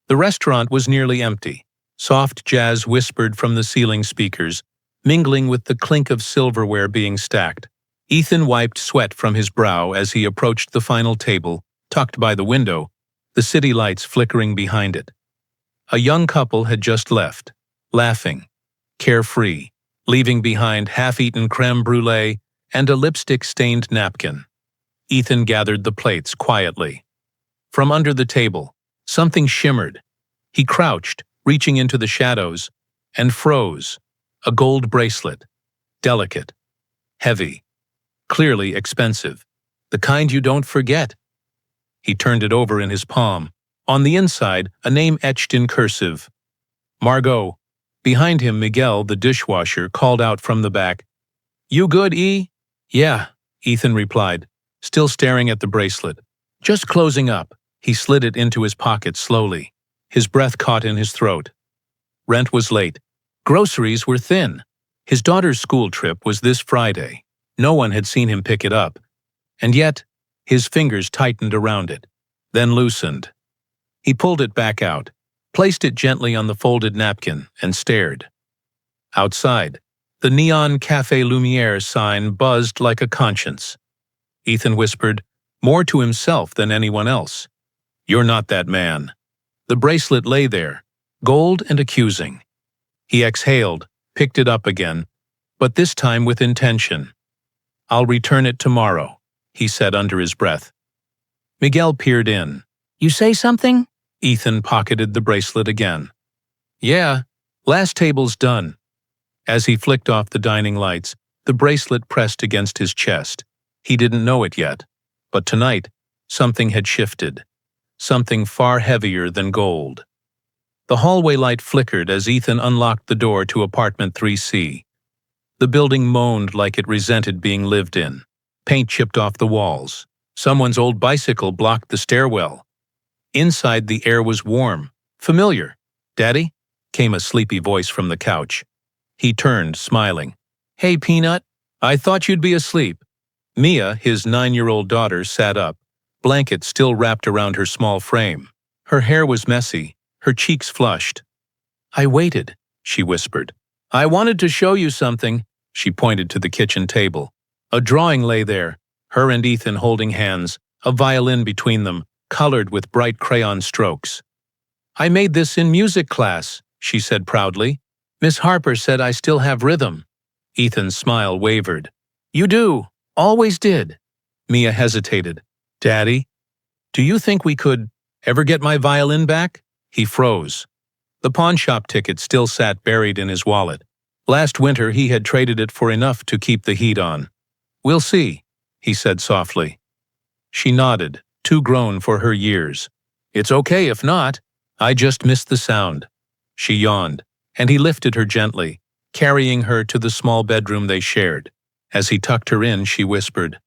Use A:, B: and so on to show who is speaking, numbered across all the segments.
A: The restaurant was nearly empty. Soft jazz whispered from the ceiling speakers, mingling with the clink of silverware being stacked. Ethan wiped sweat from his brow as he approached the final table, tucked by the window, the city lights flickering behind it. A young couple had just left, laughing, carefree, leaving behind half-eaten crème brûlée and a lipstick-stained napkin. Ethan gathered the plates quietly. From under the table, something shimmered. He crouched, reaching into the shadows, and froze. A gold bracelet. Delicate. Heavy. Clearly expensive. The kind you don't forget. He turned it over in his palm. On the inside, a name etched in cursive. Margot. Behind him, Miguel, the dishwasher, called out from the back. "You good, E?" "Yeah," Ethan replied, still staring at the bracelet. "Just closing up." He slid it into his pocket slowly. His breath caught in his throat. Rent was late. Groceries were thin. His daughter's school trip was this Friday. No one had seen him pick it up. And yet, his fingers tightened around it, then loosened. He pulled it back out, placed it gently on the folded napkin, and stared. Outside, the neon Café Lumière sign buzzed like a conscience. Ethan whispered, more to himself than anyone else, "You're not that man." The bracelet lay there, gold and accusing. He exhaled, picked it up again, but this time with intention. "I'll return it tomorrow," he said under his breath. Miguel peered in. "You say something?" Ethan pocketed the bracelet again. "Yeah, last table's done." As he flicked off the dining lights, the bracelet pressed against his chest. He didn't know it yet, but tonight, something had shifted. Something far heavier than gold. The hallway light flickered as Ethan unlocked the door to apartment 3C. The building moaned like it resented being lived in. Paint chipped off the walls. Someone's old bicycle blocked the stairwell. Inside, the air was warm, familiar. "Daddy?" came a sleepy voice from the couch. He turned, smiling. "Hey, Peanut. I thought you'd be asleep." Mia, his 9-year-old daughter, sat up, blanket still wrapped around her small frame. Her hair was messy, her cheeks flushed. "I waited," she whispered. "I wanted to show you something." She pointed to the kitchen table. A drawing lay there, her and Ethan holding hands, a violin between them, colored with bright crayon strokes. "I made this in music class," she said proudly. "Miss Harper said I still have rhythm." Ethan's smile wavered. "You do. Always did." Mia hesitated. "Daddy, do you think we could ever get my violin back?" He froze. The pawnshop ticket still sat buried in his wallet. Last winter he had traded it for enough to keep the heat on. "We'll see," he said softly. She nodded, too grown for her years. "It's okay if not. I just missed the sound." She yawned, and he lifted her gently, carrying her to the small bedroom they shared. As he tucked her in, she whispered,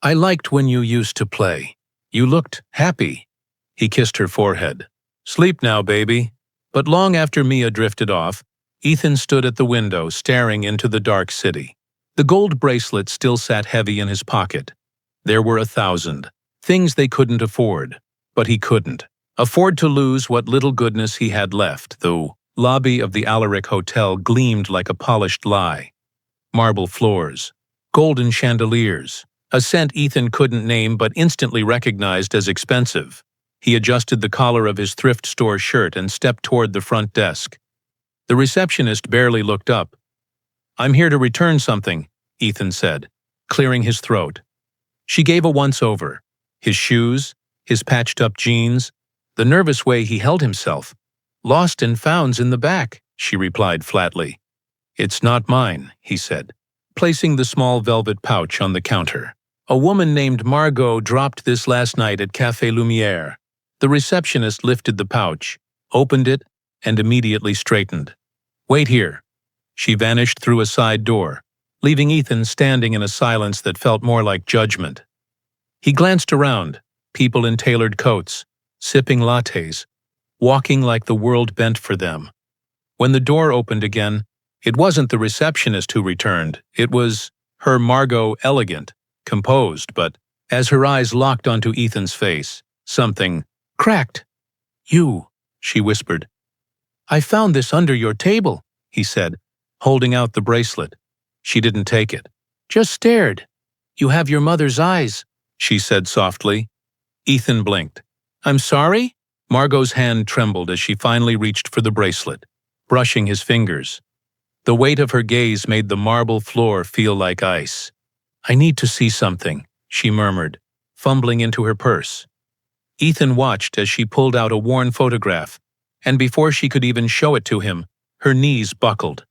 A: "I liked when you used to play. You looked happy." He kissed her forehead. "Sleep now, baby." But long after Mia drifted off, Ethan stood at the window, staring into the dark city. The gold bracelet still sat heavy in his pocket. There were 1,000 things they couldn't afford, but he couldn't afford to lose what little goodness he had left. The lobby of the Alaric Hotel gleamed like a polished lie. Marble floors, golden chandeliers, a scent Ethan couldn't name but instantly recognized as expensive. He adjusted the collar of his thrift store shirt and stepped toward the front desk. The receptionist barely looked up. "I'm here to return something," Ethan said, clearing his throat. She gave a once-over. His shoes, his patched-up jeans, the nervous way he held himself. "Lost and found's in the back," she replied flatly. "It's not mine," he said, placing the small velvet pouch on the counter. "A woman named Margot dropped this last night at Café Lumière." The receptionist lifted the pouch, opened it, and immediately straightened. "Wait here." She vanished through a side door, leaving Ethan standing in a silence that felt more like judgment. He glanced around, people in tailored coats, sipping lattes, walking like the world bent for them. When the door opened again, it wasn't the receptionist who returned, it was her Margot, elegant, composed, but as her eyes locked onto Ethan's face, something cracked. "You," she whispered. I found this under your table, he said, holding out the bracelet. She didn't take it. Just stared. You have your mother's eyes, she said softly. Ethan blinked. I'm sorry? Margot's hand trembled as she finally reached for the bracelet, brushing his fingers. The weight of her gaze made the marble floor feel like ice. I need to see something, she murmured, fumbling into her purse. Ethan watched as she pulled out a worn photograph, and before she could even show it to him, her knees buckled.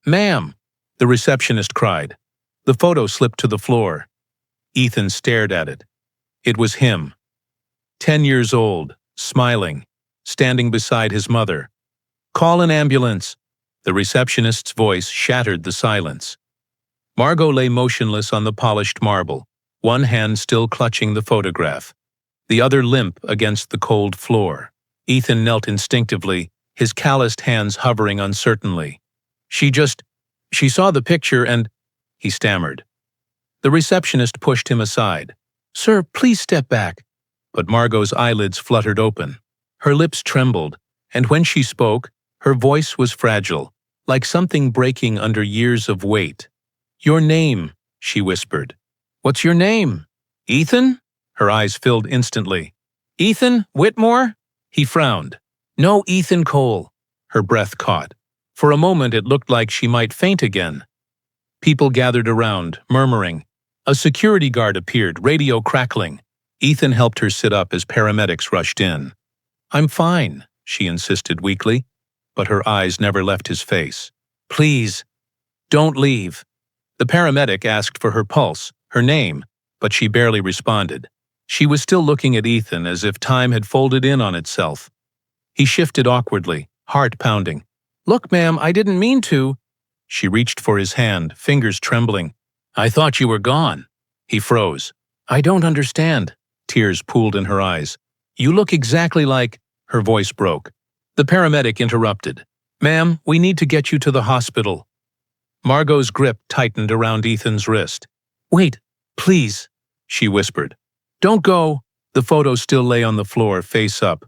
A: Ma'am, the receptionist cried. The photo slipped to the floor. Ethan stared at it. It was him. 10 years old, smiling, standing beside his mother. Call an ambulance. The receptionist's voice shattered the silence. Margot lay motionless on the polished marble, one hand still clutching the photograph, the other limp against the cold floor. Ethan knelt instinctively, his calloused hands hovering uncertainly. She saw the picture and, he stammered. The receptionist pushed him aside. Sir, please step back. But Margot's eyelids fluttered open. Her lips trembled, and when she spoke, her voice was fragile, like something breaking under years of weight. Your name, she whispered. What's your name? Ethan? Her eyes filled instantly. Ethan Whitmore? He frowned. No, Ethan Cole. Her breath caught. For a moment it looked like she might faint again. People gathered around, murmuring. A security guard appeared, radio crackling. Ethan helped her sit up as paramedics rushed in. I'm fine, she insisted weakly, but her eyes never left his face. Please, don't leave. The paramedic asked for her pulse, her name, but she barely responded. She was still looking at Ethan as if time had folded in on itself. He shifted awkwardly, heart pounding. Look, ma'am, I didn't mean to. She reached for his hand, fingers trembling. I thought you were gone. He froze. I don't understand. Tears pooled in her eyes. You look exactly like... Her voice broke. The paramedic interrupted. Ma'am, we need to get you to the hospital. Margot's grip tightened around Ethan's wrist. Wait, please, she whispered. Don't go. The photo still lay on the floor, face up.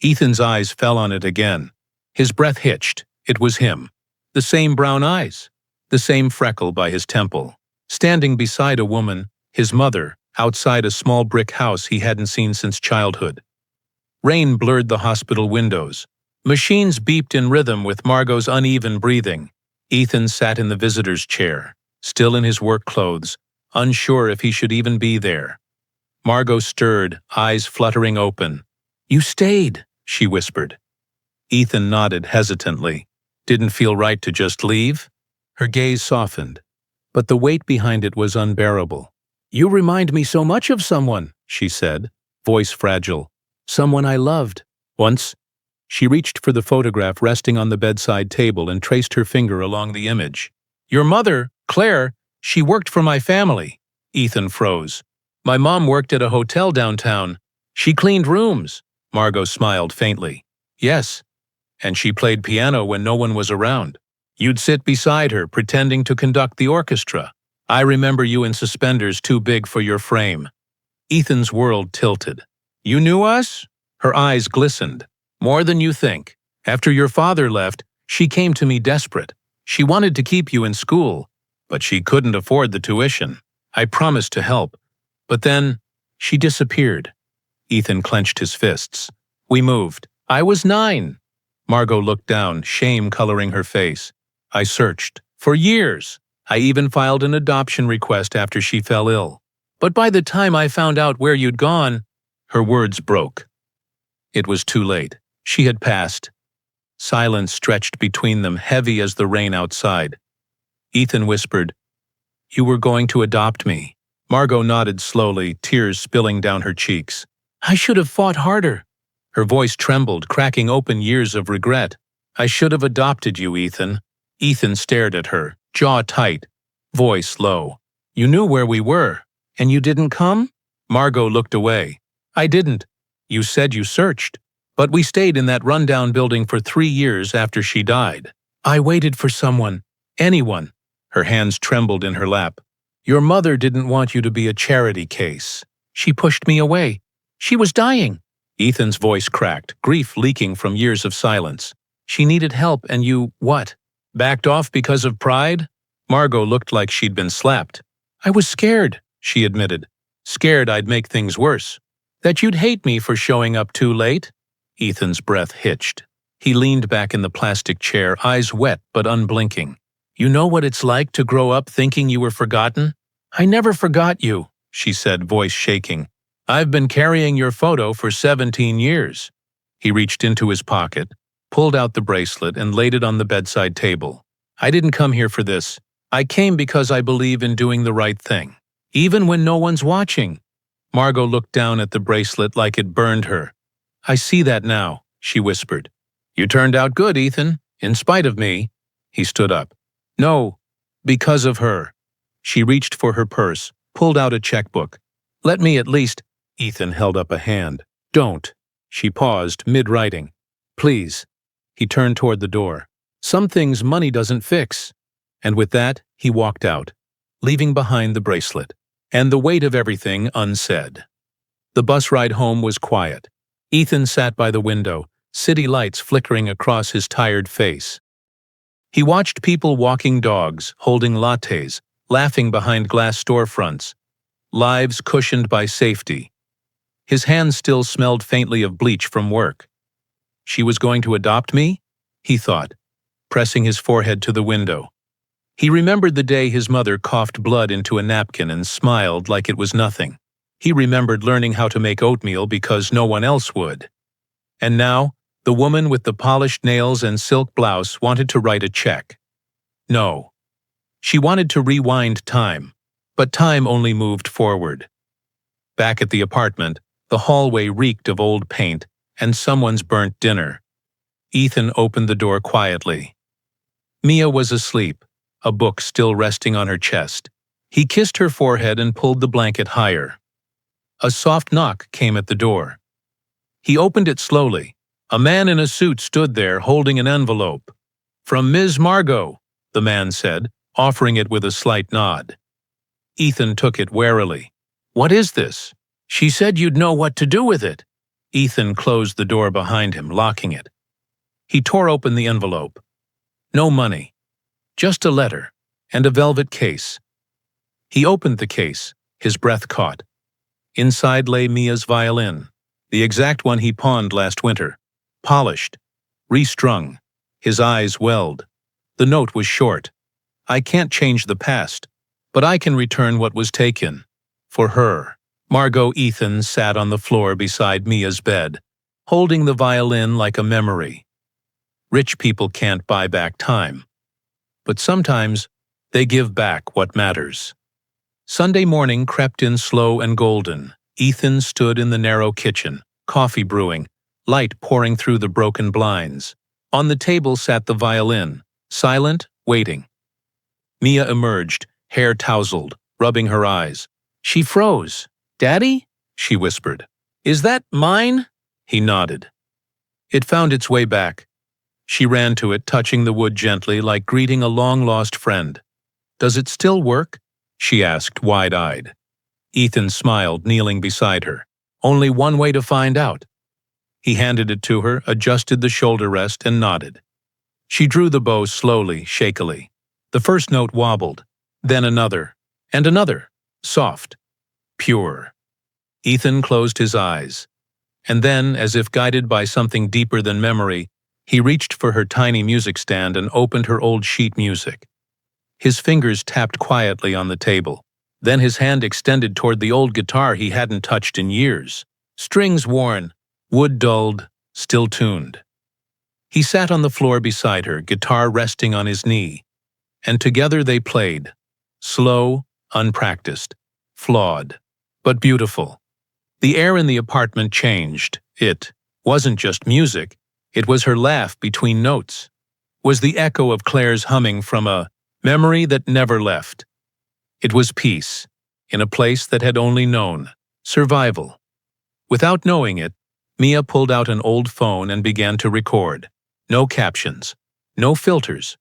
A: Ethan's eyes fell on it again. His breath hitched. It was him. The same brown eyes. The same freckle by his temple. Standing beside a woman, his mother, outside a small brick house he hadn't seen since childhood. Rain blurred the hospital windows. Machines beeped in rhythm with Margot's uneven breathing. Ethan sat in the visitor's chair, still in his work clothes, unsure if he should even be there. Margot stirred, eyes fluttering open. You stayed, she whispered. Ethan nodded hesitantly. Didn't feel right to just leave? Her gaze softened, but the weight behind it was unbearable. You remind me so much of someone, she said, voice fragile. Someone I loved. Once. She reached for the photograph resting on the bedside table and traced her finger along the image. Your mother, Claire, she worked for my family. Ethan froze. My mom worked at a hotel downtown. She cleaned rooms. Margot smiled faintly. Yes. And she played piano when no one was around. You'd sit beside her, pretending to conduct the orchestra. I remember you in suspenders too big for your frame. Ethan's world tilted. You knew us? Her eyes glistened. More than you think. After your father left, she came to me desperate. She wanted to keep you in school, but she couldn't afford the tuition. I promised to help. But then, she disappeared. Ethan clenched his fists. We moved. I was 9. Margot looked down, shame coloring her face. I searched. For years. I even filed an adoption request after she fell ill. But by the time I found out where you'd gone, her words broke. It was too late. She had passed. Silence stretched between them, heavy as the rain outside. Ethan whispered, You were going to adopt me. Margot nodded slowly, tears spilling down her cheeks. I should have fought harder. Her voice trembled, cracking open years of regret. I should have adopted you, Ethan. Ethan stared at her, jaw tight, voice low. You knew where we were, and you didn't come? Margot looked away. I didn't. You said you searched. But we stayed in that rundown building for 3 years after she died. I waited for someone, anyone. Her hands trembled in her lap. Your mother didn't want you to be a charity case. She pushed me away. She was dying. Ethan's voice cracked, grief leaking from years of silence. She needed help and you, what? Backed off because of pride? Margot looked like she'd been slapped. I was scared, she admitted. Scared I'd make things worse. That you'd hate me for showing up too late? Ethan's breath hitched. He leaned back in the plastic chair, eyes wet but unblinking. You know what it's like to grow up thinking you were forgotten? I never forgot you, she said, voice shaking. I've been carrying your photo for 17 years. He reached into his pocket, pulled out the bracelet, and laid it on the bedside table. I didn't come here for this. I came because I believe in doing the right thing, even when no one's watching. Margot looked down at the bracelet like it burned her. I see that now, she whispered. You turned out good, Ethan, in spite of me. He stood up. No, because of her. She reached for her purse, pulled out a checkbook. Let me at least. Ethan held up a hand. Don't. She paused, mid-writing. Please. He turned toward the door. Some things money doesn't fix. And with that, he walked out, leaving behind the bracelet, and the weight of everything unsaid. The bus ride home was quiet. Ethan sat by the window, city lights flickering across his tired face. He watched people walking dogs, holding lattes, laughing behind glass storefronts, lives cushioned by safety. His hands still smelled faintly of bleach from work. She was going to adopt me? He thought, pressing his forehead to the window. He remembered the day his mother coughed blood into a napkin and smiled like it was nothing. He remembered learning how to make oatmeal because no one else would. And now, the woman with the polished nails and silk blouse wanted to write a check. No. She wanted to rewind time, but time only moved forward. Back at the apartment, the hallway reeked of old paint and someone's burnt dinner. Ethan opened the door quietly. Mia was asleep, a book still resting on her chest. He kissed her forehead and pulled the blanket higher. A soft knock came at the door. He opened it slowly. A man in a suit stood there holding an envelope. From Ms. Margot, the man said, offering it with a slight nod. Ethan took it warily. What is this? She said you'd know what to do with it. Ethan closed the door behind him, locking it. He tore open the envelope. No money. Just a letter, and a velvet case. He opened the case, his breath caught. Inside lay Mia's violin, the exact one he pawned last winter. Polished, restrung, his eyes welled. The note was short. I can't change the past, but I can return what was taken. For her. Margot Ethan sat on the floor beside Mia's bed, holding the violin like a memory. Rich people can't buy back time. But sometimes, they give back what matters. Sunday morning crept in slow and golden. Ethan stood in the narrow kitchen, coffee brewing, light pouring through the broken blinds. On the table sat the violin, silent, waiting. Mia emerged, hair tousled, rubbing her eyes. She froze. Daddy? She whispered. Is that mine? He nodded. It found its way back. She ran to it, touching the wood gently like greeting a long-lost friend. Does it still work? She asked, wide-eyed. Ethan smiled, kneeling beside her. Only one way to find out. He handed it to her, adjusted the shoulder rest, and nodded. She drew the bow slowly, shakily. The first note wobbled, then another, and another, soft, pure. Ethan closed his eyes. And then, as if guided by something deeper than memory, he reached for her tiny music stand and opened her old sheet music. His fingers tapped quietly on the table. Then his hand extended toward the old guitar he hadn't touched in years. Strings worn, wood dulled, still tuned. He sat on the floor beside her, guitar resting on his knee. And together they played. Slow, unpracticed, flawed, but beautiful. The air in the apartment changed. It wasn't just music. It was her laugh between notes. Was the echo of Claire's humming from a memory that never left. It was peace, in a place that had only known survival. Without knowing it, Mia pulled out an old phone and began to record. No captions, no filters.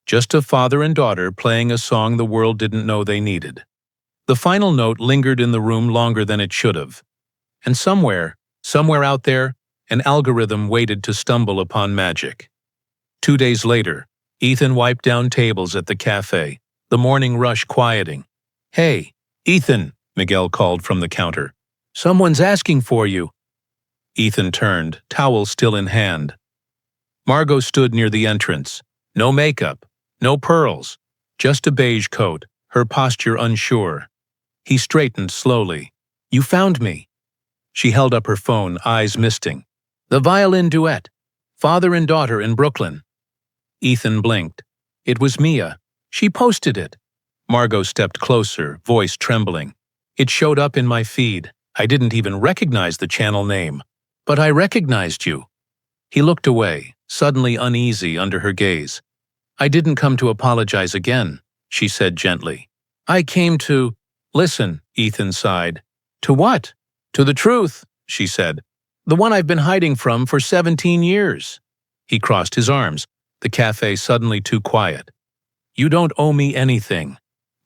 A: Just a father and daughter playing a song the world didn't know they needed. The final note lingered in the room longer than it should have. And somewhere, Somewhere out there, an algorithm waited to stumble upon magic. 2 days later, Ethan wiped down tables at the cafe, the morning rush quieting. "Hey, Ethan," Miguel called from the counter. "Someone's asking for you." Ethan turned, towel still in hand. Margot stood near the entrance. No makeup, no pearls, just a beige coat, her posture unsure. He straightened slowly. "You found me." She held up her phone, eyes misting. "The violin duet. Father and daughter in Brooklyn." Ethan blinked. It was Mia. She posted it. Margot stepped closer, voice trembling. "It showed up in my feed. I didn't even recognize the channel name. But I recognized you." He looked away, suddenly uneasy under her gaze. "I didn't come to apologize again," she said gently. "I came to—" "Listen," Ethan sighed. "To what?" "To the truth," she said. "The one I've been hiding from for 17 years. He crossed his arms, the cafe suddenly too quiet. "You don't owe me anything."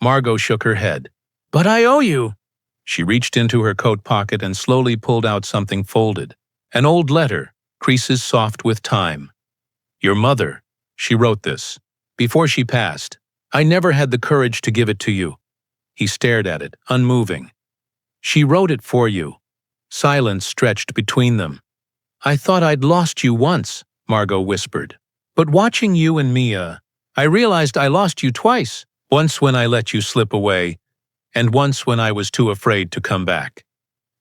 A: Margot shook her head. "But I owe you." She reached into her coat pocket and slowly pulled out something folded. An old letter, creases soft with time. "Your mother," she wrote this. "Before she passed. I never had the courage to give it to you." He stared at it, unmoving. "She wrote it for you." Silence stretched between them. "I thought I'd lost you once," Margot whispered. "But watching you and Mia, I realized I lost you twice. Once when I let you slip away, and once when I was too afraid to come back."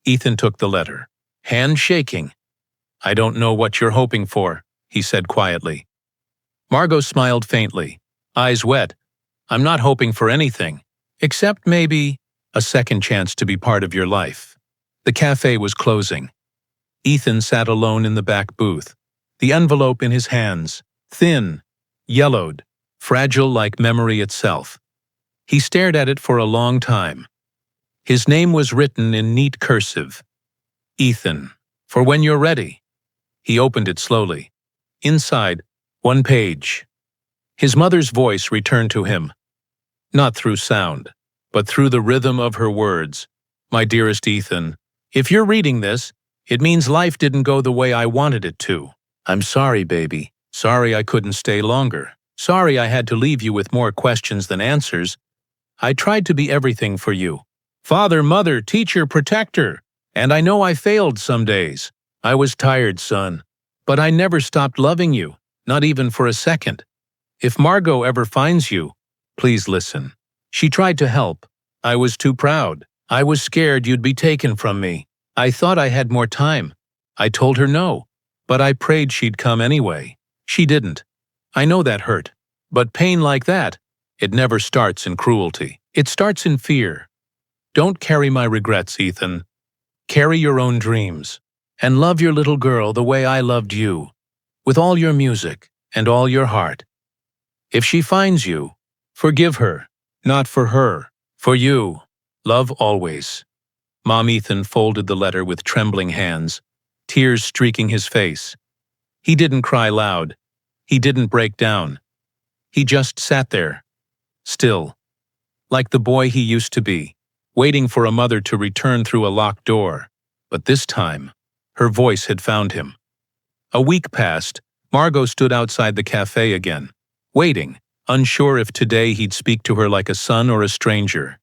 A: Ethan took the letter, hand shaking. "I don't know what you're hoping for," he said quietly. Margot smiled faintly, eyes wet. "I'm not hoping for anything, except maybe a second chance to be part of your life." The cafe was closing. Ethan sat alone in the back booth, the envelope in his hands, thin, yellowed, fragile like memory itself. He stared at it for a long time. His name was written in neat cursive. "Ethan, for when you're ready." He opened it slowly. Inside, one page. His mother's voice returned to him. Not through sound, but through the rhythm of her words. "My dearest Ethan, if you're reading this, it means life didn't go the way I wanted it to. I'm sorry, baby. Sorry I couldn't stay longer. Sorry I had to leave you with more questions than answers. I tried to be everything for you. Father, mother, teacher, protector. And I know I failed some days. I was tired, son. But I never stopped loving you, not even for a second. If Margot ever finds you, please listen." She tried to help. "I was too proud. I was scared you'd be taken from me. I thought I had more time. I told her no, but I prayed she'd come anyway. She didn't. I know that hurt. But pain like that, it never starts in cruelty. It starts in fear. Don't carry my regrets, Ethan. Carry your own dreams. And love your little girl the way I loved you, with all your music and all your heart. If she finds you, forgive her, not for her, for you. Love always." Mom Ethan folded the letter with trembling hands, tears streaking his face. He didn't cry loud. He didn't break down. He just sat there, still, like the boy he used to be, waiting for a mother to return through a locked door. But this time, her voice had found him. A week passed. Margot stood outside the cafe again, waiting, unsure if today he'd speak to her like a son or a stranger.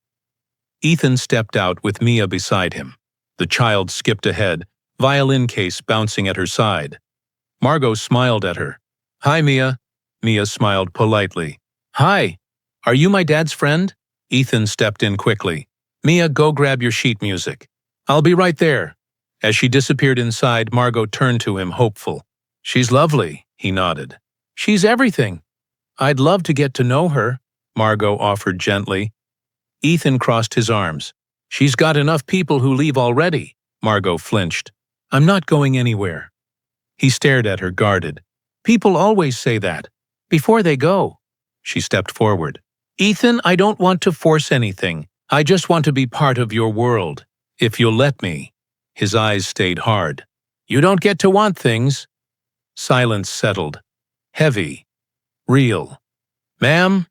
A: Ethan stepped out with Mia beside him. The child skipped ahead, violin case bouncing at her side. Margot smiled at her. "Hi, Mia." Mia smiled politely. "Hi. Are you my dad's friend?" Ethan stepped in quickly. "Mia, go grab your sheet music. I'll be right there." As she disappeared inside, Margot turned to him, hopeful. "She's lovely," he nodded. "She's everything." "I'd love to get to know her," Margot offered gently. Ethan crossed his arms. "She's got enough people who leave already." Margot flinched. "I'm not going anywhere." He stared at her, guarded. "People always say that, before they go." She stepped forward. "Ethan, I don't want to force anything. I just want to be part of your world. If you'll let me." His eyes stayed hard. "You don't get to want things." Silence settled. Heavy. Real. "Ma'am,"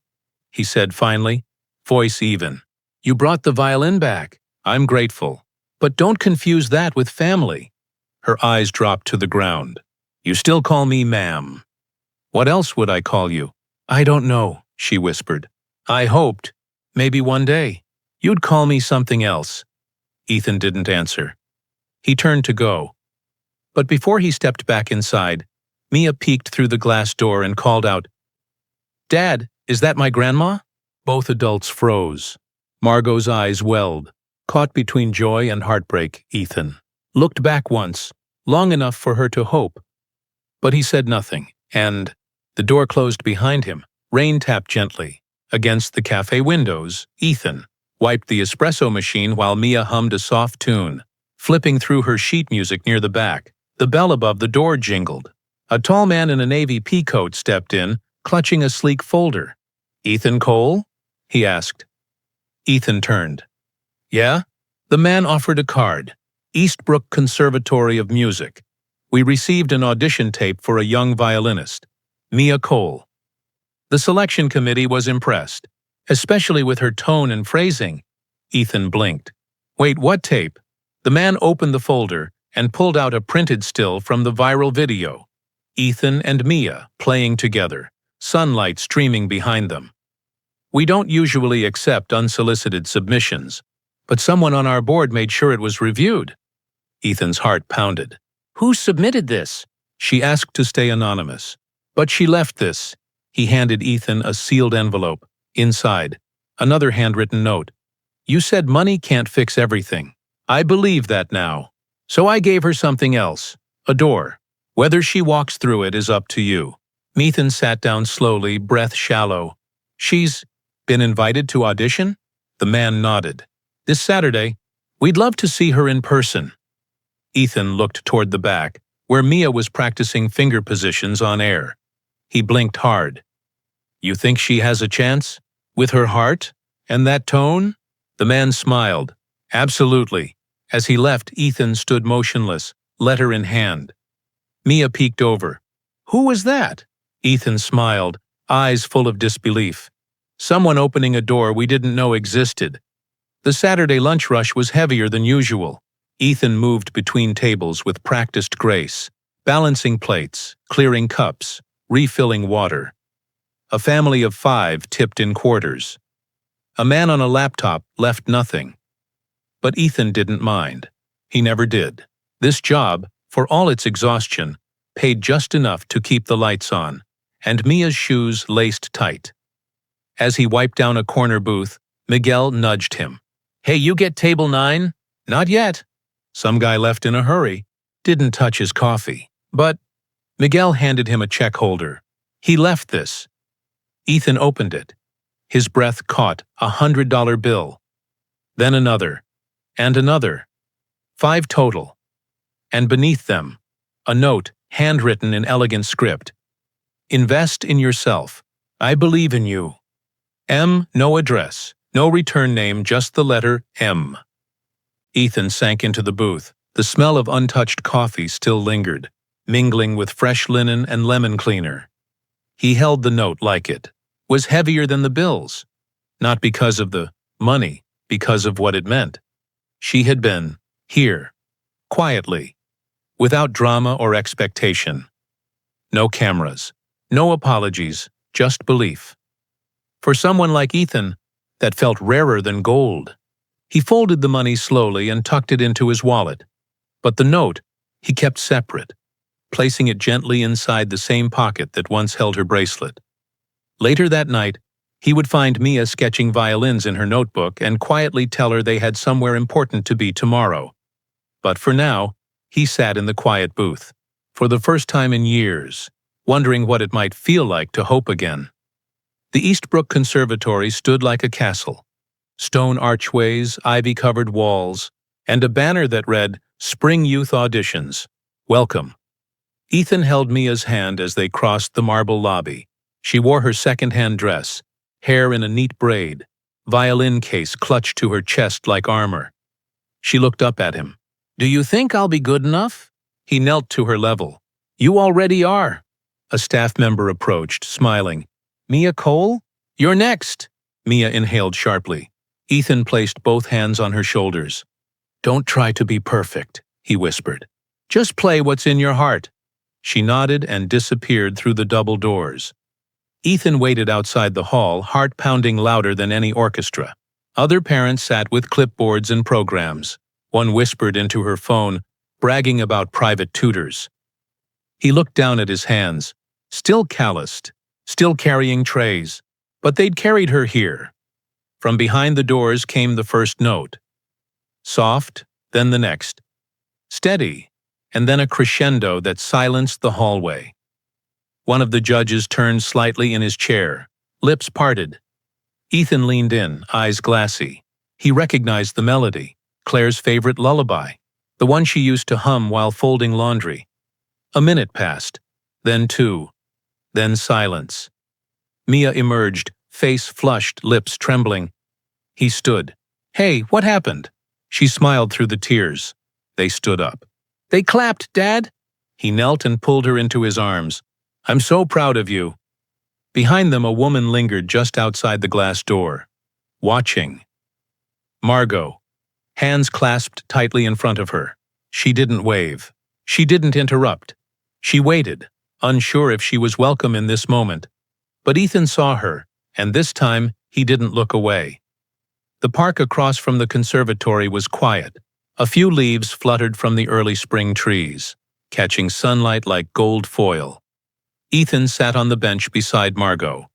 A: he said finally, voice even. "You brought the violin back. I'm grateful. But don't confuse that with family." Her eyes dropped to the ground. "You still call me ma'am." "What else would I call you?" "I don't know," she whispered. "I hoped, maybe one day, you'd call me something else." Ethan didn't answer. He turned to go. But before he stepped back inside, Mia peeked through the glass door and called out, "Dad, is that my grandma?" Both adults froze. Margot's eyes welled. Caught between joy and heartbreak, Ethan looked back once, long enough for her to hope. But he said nothing, and the door closed behind him. Rain tapped gently. Against the cafe windows, Ethan wiped the espresso machine while Mia hummed a soft tune. Flipping through her sheet music near the back, the bell above the door jingled. A tall man in a navy pea coat stepped in, clutching a sleek folder. "Ethan Cole?" he asked. Ethan turned. "Yeah?" The man offered a card. "Eastbrook Conservatory of Music. We received an audition tape for a young violinist, Mia Cole." The selection committee was impressed, especially with her tone and phrasing. Ethan blinked. "Wait, what tape?" The man opened the folder and pulled out a printed still from the viral video. Ethan and Mia playing together, sunlight streaming behind them. "We don't usually accept unsolicited submissions, but someone on our board made sure it was reviewed." Ethan's heart pounded. "Who submitted this?" She asked to stay anonymous. "But she left this." He handed Ethan a sealed envelope. Inside, another handwritten note. "You said money can't fix everything. I believe that now. So I gave her something else. A door. Whether she walks through it is up to you." Ethan sat down slowly, breath shallow. "She's been invited to audition?" The man nodded. "This Saturday. We'd love to see her in person." Ethan looked toward the back, where Mia was practicing finger positions on air. He blinked hard. "You think she has a chance? With her heart? And that tone?" The man smiled. "Absolutely." As he left, Ethan stood motionless, letter in hand. Mia peeked over. "Who was that?" Ethan smiled, eyes full of disbelief. "Someone opening a door we didn't know existed." The Saturday lunch rush was heavier than usual. Ethan moved between tables with practiced grace, balancing plates, clearing cups, refilling water. A family of 5 tipped in quarters. A man on a laptop left nothing. But Ethan didn't mind. He never did. This job, for all its exhaustion, paid just enough to keep the lights on, and Mia's shoes laced tight. As he wiped down a corner booth, Miguel nudged him. "Hey, you get table 9? "Not yet." Some guy left in a hurry. Didn't touch his coffee. But Miguel handed him a check holder. "He left this." Ethan opened it. His breath caught a $100 bill. Then another. And another. 5 total. And beneath them, a note handwritten in elegant script. "Invest in yourself. I believe in you." M, no address, no return name, just the letter M. Ethan sank into the booth. The smell of untouched coffee still lingered, mingling with fresh linen and lemon cleaner. He held the note like it was heavier than the bills. Not because of the money, because of what it meant. She had been here, quietly, without drama or expectation. No cameras, no apologies, just belief. For someone like Ethan, that felt rarer than gold. He folded the money slowly and tucked it into his wallet. But the note he kept separate, placing it gently inside the same pocket that once held her bracelet. Later that night, he would find Mia sketching violins in her notebook and quietly tell her they had somewhere important to be tomorrow. But for now, he sat in the quiet booth, for the first time in years, wondering what it might feel like to hope again. The Eastbrook Conservatory stood like a castle. Stone archways, ivy-covered walls, and a banner that read, "Spring Youth Auditions. Welcome." Ethan held Mia's hand as they crossed the marble lobby. She wore her second-hand dress, hair in a neat braid, violin case clutched to her chest like armor. She looked up at him. "Do you think I'll be good enough?" He knelt to her level. "You already are." A staff member approached, smiling. "Mia Cole? You're next." Mia inhaled sharply. Ethan placed both hands on her shoulders. "Don't try to be perfect," he whispered. Just play what's in your heart." She nodded and disappeared through the double doors. Ethan waited outside the hall, heart pounding louder than any orchestra. Other parents sat with clipboards and programs. One whispered into her phone, bragging about private tutors. He looked down at his hands, still calloused, still carrying trays. But they'd carried her here. From behind the doors came the first note. Soft, then the next. Steady, and then a crescendo that silenced the hallway. One of the judges turned slightly in his chair, lips parted. Ethan leaned in, eyes glassy. He recognized the melody, Claire's favorite lullaby, the one she used to hum while folding laundry. A minute passed, then two, then silence. Mia emerged, face flushed, lips trembling. He stood. "Hey, what happened?" She smiled through the tears. They stood up. "They clapped, Dad." He knelt and pulled her into his arms. "I'm so proud of you." Behind them, a woman lingered just outside the glass door, watching. Margot, hands clasped tightly in front of her. She didn't wave. She didn't interrupt. She waited, unsure if she was welcome in this moment. But Ethan saw her, and this time he didn't look away. The park across from the conservatory was quiet. A few leaves fluttered from the early spring trees, catching sunlight like gold foil. Ethan sat on the bench beside Margot.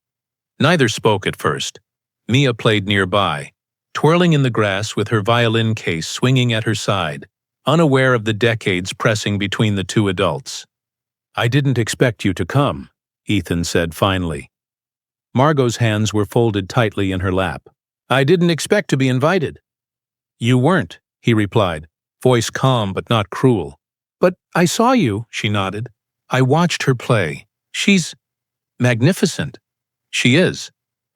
A: Neither spoke at first. Mia played nearby, twirling in the grass with her violin case swinging at her side, unaware of the decades pressing between the two adults. "I didn't expect you to come," Ethan said finally. Margot's hands were folded tightly in her lap. "I didn't expect to be invited." "You weren't," he replied, voice calm but not cruel. "But I saw you," she nodded. "I watched her play. She's magnificent." "She is."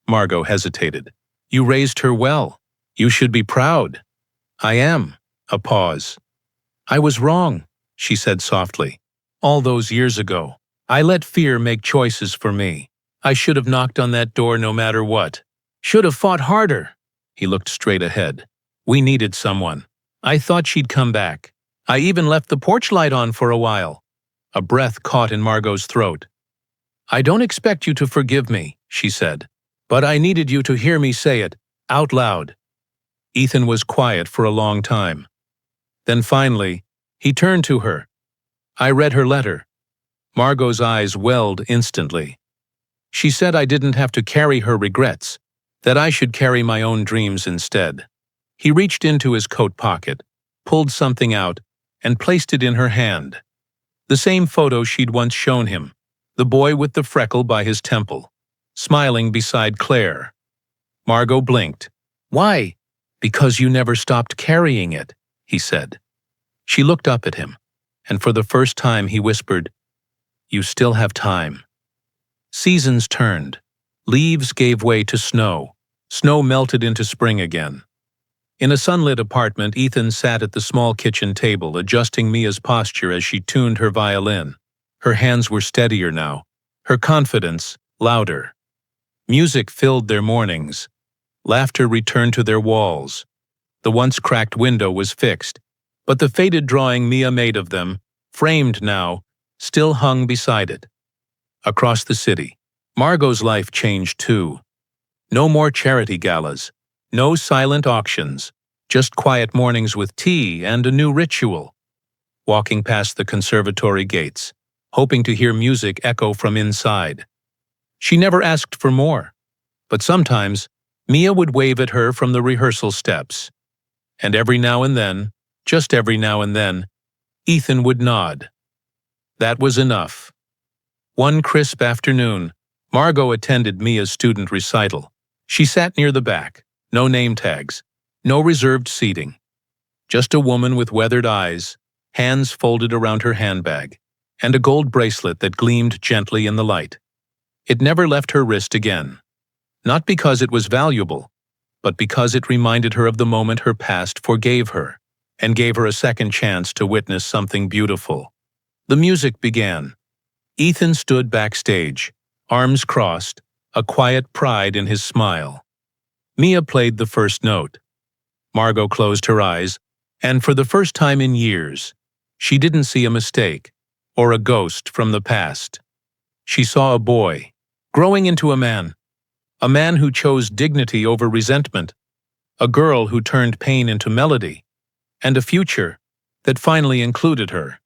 A: Margot hesitated. "You raised her well. You should be proud." "I am." A pause. "I was wrong," she said softly. "All those years ago, I let fear make choices for me. I should have knocked on that door no matter what. Should have fought harder." He looked straight ahead. "We needed someone. I thought she'd come back. I even left the porch light on for a while." A breath caught in Margot's throat. "I don't expect you to forgive me," she said, "but I needed you to hear me say it, out loud." Ethan was quiet for a long time. Then finally, he turned to her. "I read her letter." Margot's eyes welled instantly. "She said I didn't have to carry her regrets, that I should carry my own dreams instead." He reached into his coat pocket, pulled something out, and placed it in her hand. The same photo she'd once shown him, the boy with the freckle by his temple, smiling beside Claire. Margot blinked. "Why?" "Because you never stopped carrying it," he said. She looked up at him, and for the first time he whispered, "You still have time." Seasons turned. Leaves gave way to snow. Snow melted into spring again. In a sunlit apartment, Ethan sat at the small kitchen table, adjusting Mia's posture as she tuned her violin. Her hands were steadier now, her confidence louder. Music filled their mornings. Laughter returned to their walls. The once cracked window was fixed, but the faded drawing Mia made of them, framed now, still hung beside it. Across the city, Margot's life changed too. No more charity galas, no silent auctions, just quiet mornings with tea and a new ritual. Walking past the conservatory gates, hoping to hear music echo from inside. She never asked for more, but sometimes Mia would wave at her from the rehearsal steps. And every now and then, just every now and then, Ethan would nod. That was enough. One crisp afternoon, Margot attended Mia's student recital. She sat near the back, no name tags, no reserved seating. Just a woman with weathered eyes, hands folded around her handbag, and a gold bracelet that gleamed gently in the light. It never left her wrist again. Not because it was valuable, but because it reminded her of the moment her past forgave her, and gave her a second chance to witness something beautiful. The music began. Ethan stood backstage, arms crossed, a quiet pride in his smile. Mia played the first note. Margot closed her eyes, and for the first time in years, She didn't see a mistake, or a ghost from the past. She saw a boy, growing into a man who chose dignity over resentment, a girl who turned pain into melody, and a future that finally included her.